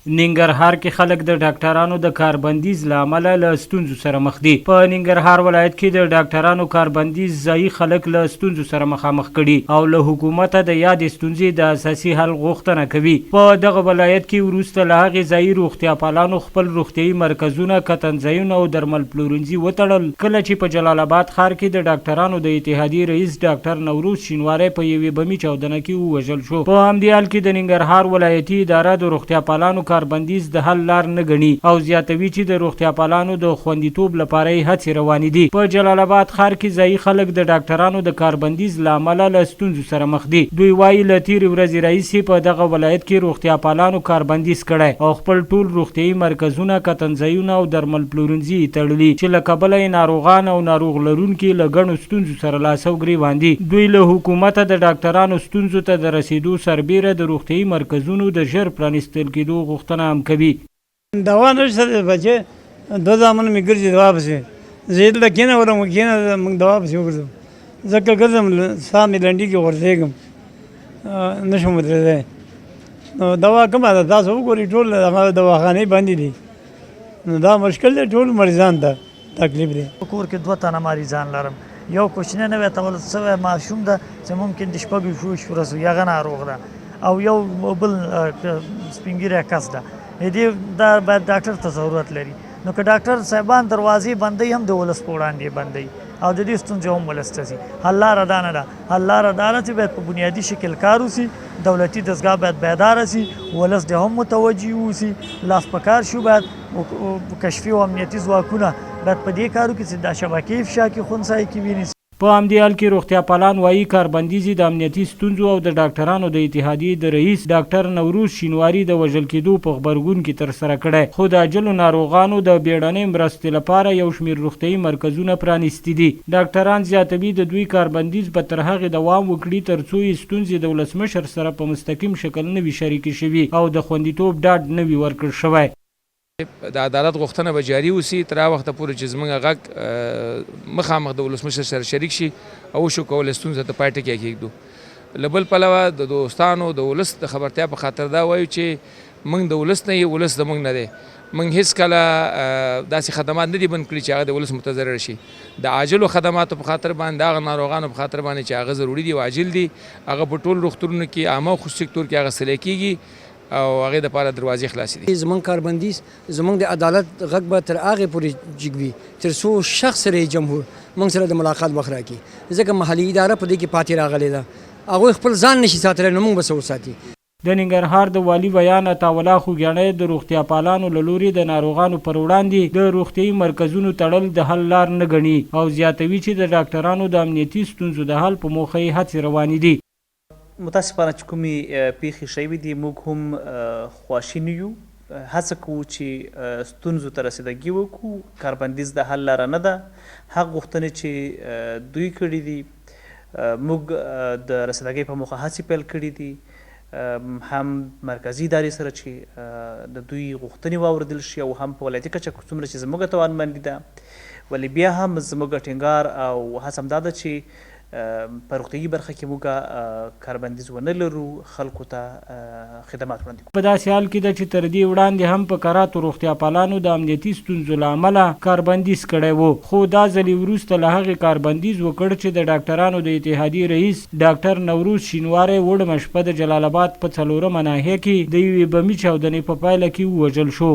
ننګرهار کې خلک د ډاکټرانو د کاربندیز له امله له ستونزو سره مخ دي. په ننګرهار ولایت کې د ډاکټرانو کاربندیز ځایي خلک له ستونزو سره مخامخ کړي او له حکومته د یادې ستونزې د اساسي حل غوښتنه کوي. په دغه ولایت کې وروسته له هغې ځایي روغتیا پالانو خپل روغتیایي مرکزونه، کتنځایونه او درمل پلورنځي وتړل، کله چې په جلال آباد ښار کې د ډاکټرانو د اتحادیې رئیس ډاکټر نوروز شینواری په یوې بمي چاودنه کې ووژل شو. په همدې حال کې د ننګرهار ولایتي اداره د روغتیا پالانو کاربندیز د حل لار نه ګڼي او زیاتوي چې د روغتیا پالانو د خوندیتوب لپاره یې هڅې روانې دي. په جلال آباد ښار کې ځایي خلک د ډاکټرانو د کاربندیز له امله له ستونزو سره مخ دي. دوی وایي له تېرې ورځې راهیسې په دغه ولایت کې روغتیا پالانو کاربندیز کړی او خپل ټول روغتیایي مرکزونه، کتنځایونه او درمل پلورنځي یې تړلي چې له کبله یې ناروغان او ناروغ لرونکي له ګڼو ستونزو سره لاس او ګرېوان دي. دوی له حکومته د ډاکټرانو ستونزو ته د رسیدو سربیره د روغتیایي مرکزونو د ژر پرانیستل کېدو غوښتنه هم کوي. دوا نشته بچې 2 زامن مې ګرځي دوا پسې زه دلته کېنولم موږ دوا پسې وګرځم ځکه ګرځم ساه مې لنډي کې غورځېږم نشم ودرېدی نو دوا کومه ده تاسو وګورئ ټول هغه دواخانې بندې دي نو دا مشکل دی ټول مریضان ته تکلیف دی. په کور کې 2 تنه مریضان لرم یو کوچنی نوی تولد شوی ماشوم ده چې ممکن د شپږو ورځو هغه ناروغ ده او یو بل سپین ږیری کس ده دې دا باید ډاکټر ته ضرورت لري. نو که ډاکټر صاحبان دروازې بندوي هم د ولس په وړاندې بندوي او د دې ستونزې هم ولس ته ځي. حل لاره دا نه ده، حل لاره دا ده چې باید په بنیادي شکل کار وشي، دولتي دستګاه باید بیداره شي، ولس د هم متوجه اوسي، لاس په کار شو. باید کشفي او امنیتي ځواکونه باید په دې کارو کې چې دا شبکې افشا کې خنثی کې ونیسي. په همدې حال کې روغتیا پالان وایي کاربندیز د امنیتي ستونزو او د ډاکټرانو د اتحادیې د رئیس ډاکټر نوروز شینواری د وژل کېدو په غبرګون کې ترسره کړی، خو د عاجلو ناروغانو د بیړنۍ مرستې لپاره یو شمېر روغتیایي مرکزونه پرانیستي دي. ډاکټران زیاتوي د دوی کاربندیز به تر هغې دوام وکړي تر څو یې ستونزې د ولسمشر سره په مستقیم شکل نه وي شریکې شوي او د خوندیتوب ډاډ نه وي ورکړل شوی. د عدالت غوښتنه به جاري وسي تر هغه وخته پورې چې زموږ غږ مخامخ د ولسمشر سره شریک شي او وشو کولی ستونزه ته پای ټکی کېږدو. له بل پلوه د دوستانو د ولس د خبرتیا په خاطر دا وایو چې موږ د ولس نه یو، ولس زموږ نه دی. موږ هېڅکله داسې خدمات نه دي بند کړي چې هغه د ولس متضرر شي. د عاجلو خدماتو په خاطر باندې، هغه ناروغانو په خاطر باندې چې هغه ضروري دي او عاجل دي، هغه په ټول روغتونونو کې، عامه او خصوصي سکتور کې هغه سلی کېږي او هغې دپاره دروازې خلاصې دي. زموږ کاربندیز زموږ د عدالت غږ به تر هغې پورې جګوي تر څو شخص رئیس جمهور موږ سره د ملاقات وخت راکړي، ځکه محلي اداره په دې کې پاتې راغلې ده، هغوی خپل ځان نشي ساتلی نو موږ به څه وساتي. د ننګرهار د والي بیان عطاالله خوږیاڼی د روغتیا پالانو له لوري د ناروغانو پر وړاندې د روغتیایي مرکزونو تړل د حل لار نه ګڼي او زیاتوي چې د ډاکټرانو د امنیتي ستونزو د حل په موخه یې هڅې روانې دي. متاسفانه چې کومې پیښې شوي دي موږ هم خواشیني یو، هڅه کوو چې ستونزو ته رسیدګي وکړو. کاربندیز د حل لاره نه ده، هغه غوښتنې چې دوی کړي دي موږ د رسیدګۍ په موخه هڅې پیل کړي دي، هم مرکزي ادارې سره چې د دوی غوښتنې واوریدل شي او هم په ولایتي کچه څومره چې زموږ توانمندي ده. ولې بیا هم زموږ ټینګار او هڅه همدا ده چې په روغتیایي برخه کې موږ کاربندیز ونه لرو، خلکو ته خدمات وړاندې کوو. په داسې حال کې ده چې تر دې وړاندې هم په کراتو روغتیا پالانو د امنیتي ستونزو له امله کاربندیز کړی و، خو دا ځلې وروسته له هغې کاربندیز وکړ چې د ډاکټرانو د اتحادیې رئیس ډاکټر نوروز شینواری وړمه شپه د جلال آباد په 4مه ناحیه کې د یوې بمي چاودنې په پایله کې ووژل شو.